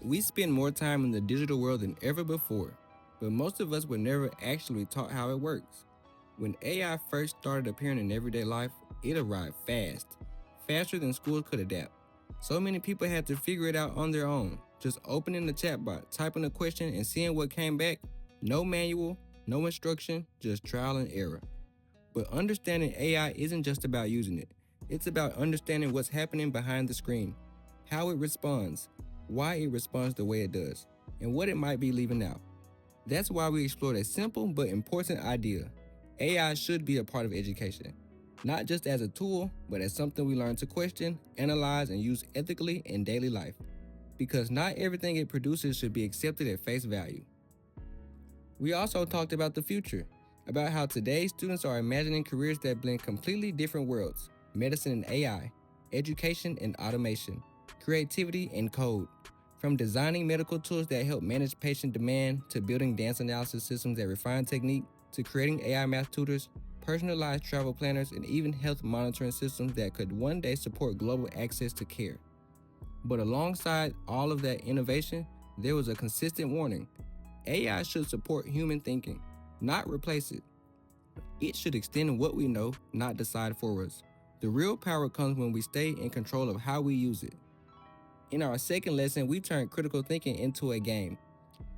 We spend more time in the digital world than ever before, but most of us were never actually taught how it works. When AI first started appearing in everyday life, it arrived fast, faster than schools could adapt. So many people had to figure it out on their own, just opening the chatbot, typing a question, and seeing what came back. No manual, no instruction, just trial and error. But understanding AI isn't just about using it. It's about understanding what's happening behind the screen, how it responds, why it responds the way it does, and what it might be leaving out. That's why we explored a simple but important idea. AI should be a part of education, not just as a tool, but as something we learn to question, analyze, and use ethically in daily life. Because not everything it produces should be accepted at face value. We also talked about the future, about how today's students are imagining careers that blend completely different worlds: medicine and AI, education and automation, creativity and code. From designing medical tools that help manage patient demand, to building dance analysis systems that refine technique, to creating AI math tutors, personalized travel planners, and even health monitoring systems that could one day support global access to care. But alongside all of that innovation, there was a consistent warning. AI should support human thinking, not replace it. It should extend what we know, not decide for us. The real power comes when we stay in control of how we use it. In our second lesson, we turned critical thinking into a game.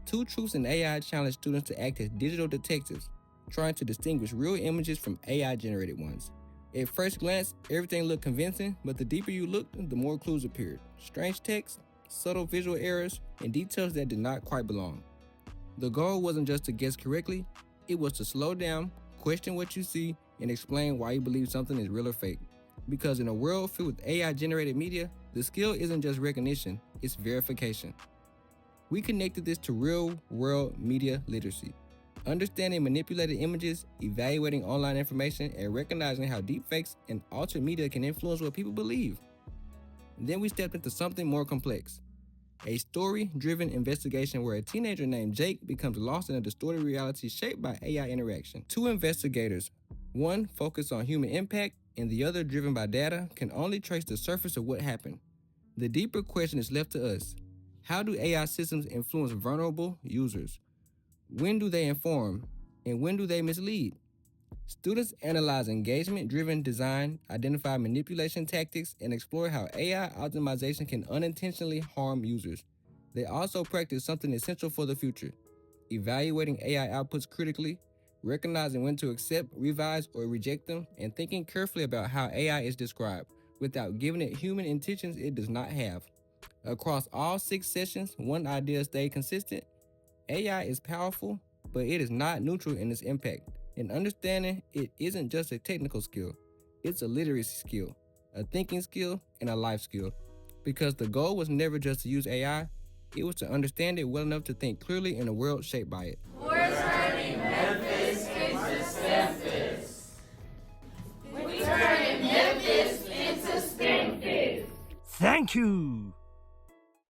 Two Truths in AI challenged students to act as digital detectives, trying to distinguish real images from AI-generated ones. At first glance, everything looked convincing, but the deeper you looked, the more clues appeared. Strange text, subtle visual errors, and details that did not quite belong. The goal wasn't just to guess correctly, it was to slow down, question what you see, and explain why you believe something is real or fake. Because in a world filled with AI-generated media, the skill isn't just recognition, it's verification. We connected this to real-world media literacy, understanding manipulated images, evaluating online information, and recognizing how deepfakes and altered media can influence what people believe. Then we stepped into something more complex. A story-driven investigation where a teenager named Jake becomes lost in a distorted reality shaped by AI interaction. Two investigators, one focused on human impact and the other driven by data, can only trace the surface of what happened. The deeper question is left to us. How do AI systems influence vulnerable users? When do they inform, and when do they mislead? Students analyze engagement-driven design, identify manipulation tactics, and explore how AI optimization can unintentionally harm users. They also practice something essential for the future: evaluating AI outputs critically, recognizing when to accept, revise, or reject them, and thinking carefully about how AI is described, without giving it human intentions it does not have. Across all 6 sessions, one idea stayed consistent: AI is powerful, but it is not neutral in its impact. And understanding it isn't just a technical skill, it's a literacy skill, a thinking skill, and a life skill. Because the goal was never just to use AI, it was to understand it well enough to think clearly in a world shaped by it. We're turning Memphis into Stemphis. We're turning Memphis into Stemphis. Thank you.